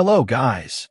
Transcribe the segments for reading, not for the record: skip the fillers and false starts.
Hello, guys.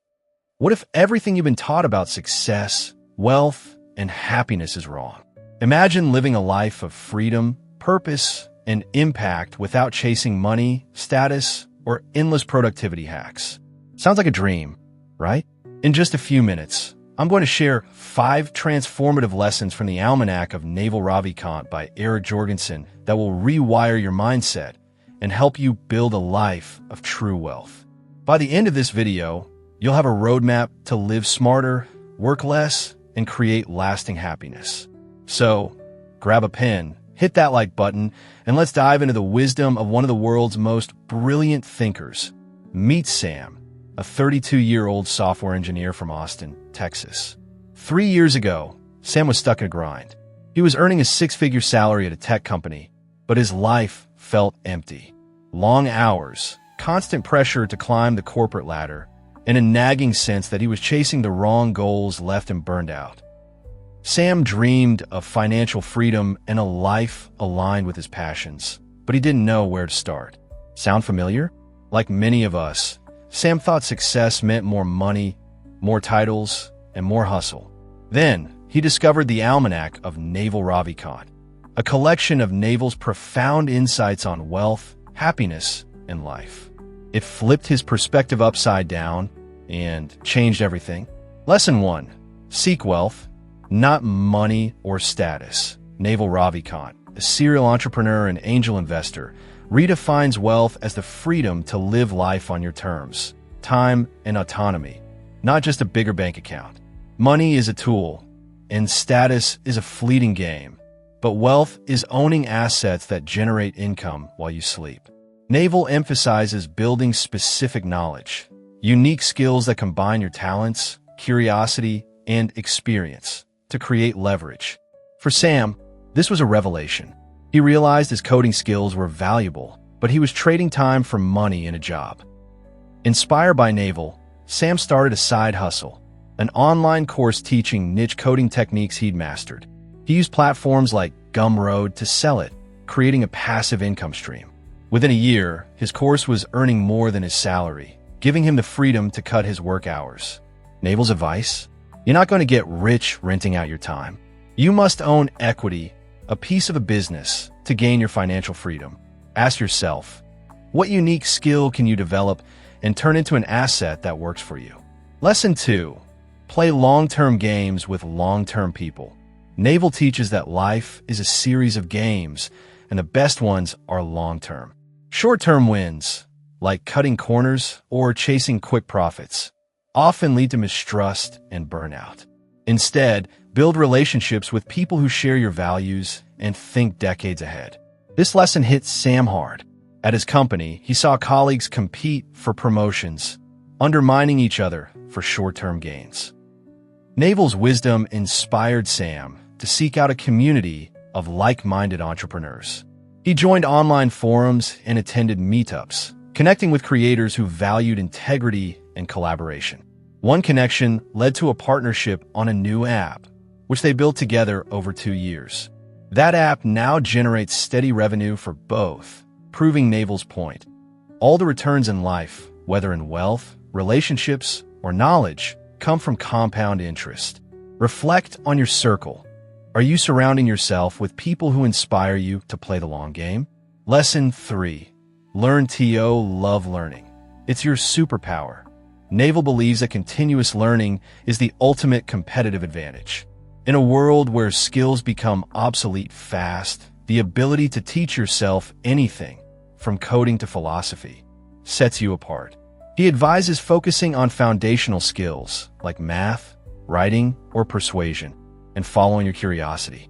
What if everything you've been taught about success, wealth, and happiness is wrong? Imagine living a life of freedom, purpose, and impact without chasing money, status, or endless productivity hacks. Sounds like a dream, right? In just a few minutes, I'm going to share 5 transformative lessons from the Almanack of Naval Ravikant by Jorgenson that will rewire your mindset and help you build a life of true wealth. By the end of this video, you'll have a roadmap to live smarter, work less, and create lasting happiness. So, grab a pen, hit that like button, and let's dive into the wisdom of one of the world's most brilliant thinkers. Meet Sam, a 32-year-old software engineer from Austin, Texas. 3 years ago, Sam was stuck in a grind. He was earning a 6-figure salary at a tech company, but his life felt empty. Long hours, constant pressure to climb the corporate ladder, and a nagging sense that he was chasing the wrong goals left him burned out. Sam dreamed of financial freedom and a life aligned with his passions, but he didn't know where to start. Sound familiar? Like many of us, Sam thought success meant more money, more titles, and more hustle. Then, he discovered the Almanack of Naval Ravikant, a collection of Naval's profound insights on wealth, happiness, and life. It flipped his perspective upside down and changed everything. Lesson 1. Seek wealth, not money or status. Naval Ravikant, a serial entrepreneur and angel investor, redefines wealth as the freedom to live life on your terms, time and autonomy, not just a bigger bank account. Money is a tool, and status is a fleeting game. But wealth is owning assets that generate income while you sleep. Naval emphasizes building specific knowledge, unique skills that combine your talents, curiosity, and experience to create leverage. For Sam, this was a revelation. He realized his coding skills were valuable, but he was trading time for money in a job. Inspired by Naval, Sam started a side hustle, an online course teaching niche coding techniques he'd mastered. He used platforms like Gumroad to sell it, creating a passive income stream. Within a year, his course was earning more than his salary, giving him the freedom to cut his work hours. Naval's advice? You're not going to get rich renting out your time. You must own equity, a piece of a business, to gain your financial freedom. Ask yourself, what unique skill can you develop and turn into an asset that works for you? Lesson 2. Play long-term games with long-term people. Naval teaches that life is a series of games, and the best ones are long-term. Short-term wins, like cutting corners or chasing quick profits, often lead to mistrust and burnout. Instead, build relationships with people who share your values and think decades ahead. This lesson hit Sam hard. At his company, he saw colleagues compete for promotions, undermining each other for short-term gains. Naval's wisdom inspired Sam to seek out a community of like-minded entrepreneurs. He joined online forums and attended meetups, connecting with creators who valued integrity and collaboration. One connection led to a partnership on a new app, which they built together over 2 years. That app now generates steady revenue for both, proving Naval's point. All the returns in life, whether in wealth, relationships, or knowledge, come from compound interest. Reflect on your circle. Are you surrounding yourself with people who inspire you to play the long game? Lesson 3. Learn to love learning. It's your superpower. Naval believes that continuous learning is the ultimate competitive advantage. In a world where skills become obsolete fast, the ability to teach yourself anything, from coding to philosophy, sets you apart. He advises focusing on foundational skills like math, writing, or persuasion, and following your curiosity.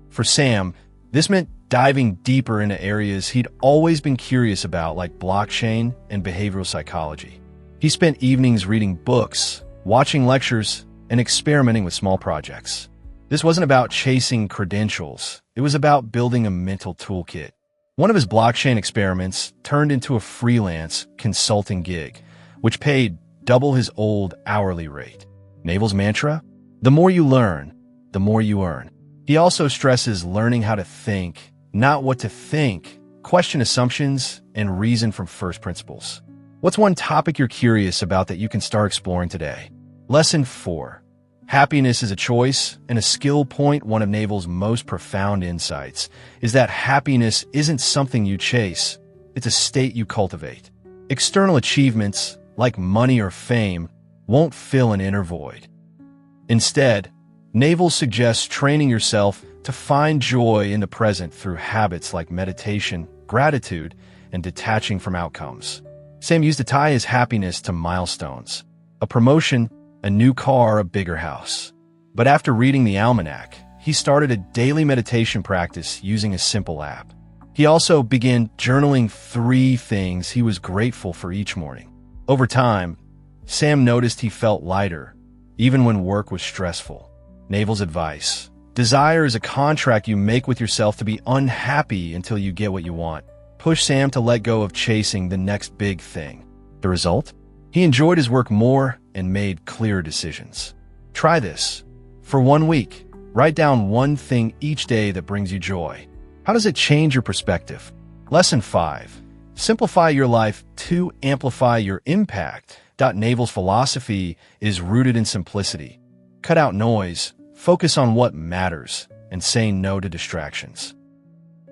For Sam, this meant diving deeper into areas he'd always been curious about, like blockchain and behavioral psychology. He spent evenings reading books, watching lectures, and experimenting with small projects. This wasn't about chasing credentials. It was about building a mental toolkit. One of his blockchain experiments turned into a freelance consulting gig, which paid double his old hourly rate. Naval's mantra? The more you learn, the more you earn. He also stresses learning how to think, not what to think, question assumptions, and reason from first principles. What's one topic you're curious about that you can start exploring today? Lesson 4. Happiness is a choice, and a skill point. One of Naval's most profound insights is that happiness isn't something you chase, it's a state you cultivate. External achievements, like money or fame, won't fill an inner void. Instead, Naval suggests training yourself to find joy in the present through habits like meditation, gratitude, and detaching from outcomes. Sam used to tie his happiness to milestones: a promotion, a new car, a bigger house. But after reading the Almanack, he started a daily meditation practice using a simple app. He also began journaling 3 things he was grateful for each morning. Over time, Sam noticed he felt lighter, even when work was stressful. Naval's advice: desire is a contract you make with yourself to be unhappy until you get what you want. Push Sam to let go of chasing the next big thing. The result? He enjoyed his work more and made clearer decisions. Try this. For 1 week, write down 1 thing each day that brings you joy. How does it change your perspective? Lesson 5. Simplify your life to amplify your impact. Naval's philosophy is rooted in simplicity. Cut out noise, focus on what matters, and say no to distractions.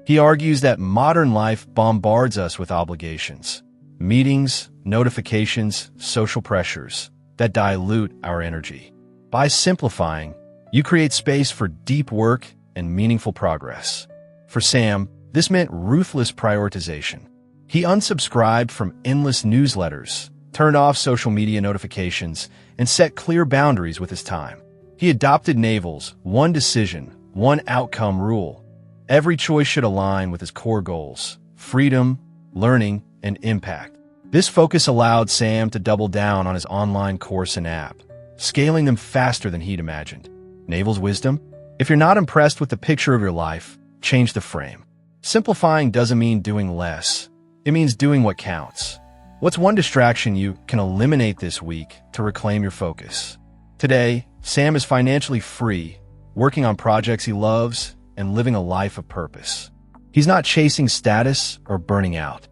He argues that modern life bombards us with obligations, meetings, notifications, social pressures that dilute our energy. By simplifying, you create space for deep work and meaningful progress. For Sam, this meant ruthless prioritization. He unsubscribed from endless newsletters, turned off social media notifications, and set clear boundaries with his time. He adopted Naval's one decision, one outcome rule. Every choice should align with his core goals: freedom, learning, and impact. This focus allowed Sam to double down on his online course and app, scaling them faster than he'd imagined. Naval's wisdom? If you're not impressed with the picture of your life, change the frame. Simplifying doesn't mean doing less. It means doing what counts. What's one distraction you can eliminate this week to reclaim your focus? Today, Sam is financially free, working on projects he loves, and living a life of purpose. He's not chasing status or burning out.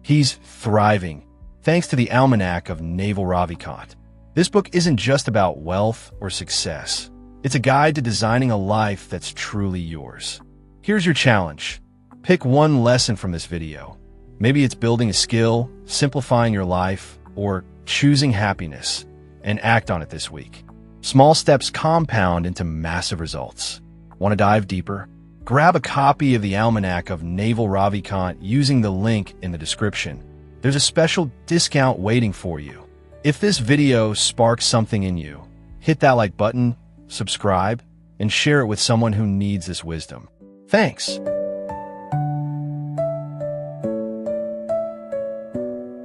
He's thriving, thanks to the Almanack of Naval Ravikant. This book isn't just about wealth or success. It's a guide to designing a life that's truly yours. Here's your challenge. Pick one lesson from this video. Maybe it's building a skill, simplifying your life, or choosing happiness, and act on it this week. Small steps compound into massive results. Want to dive deeper? Grab a copy of the Almanack of Naval Ravikant using the link in the description. There's a special discount waiting for you. If this video sparks something in you, hit that like button, subscribe, and share it with someone who needs this wisdom. Thanks.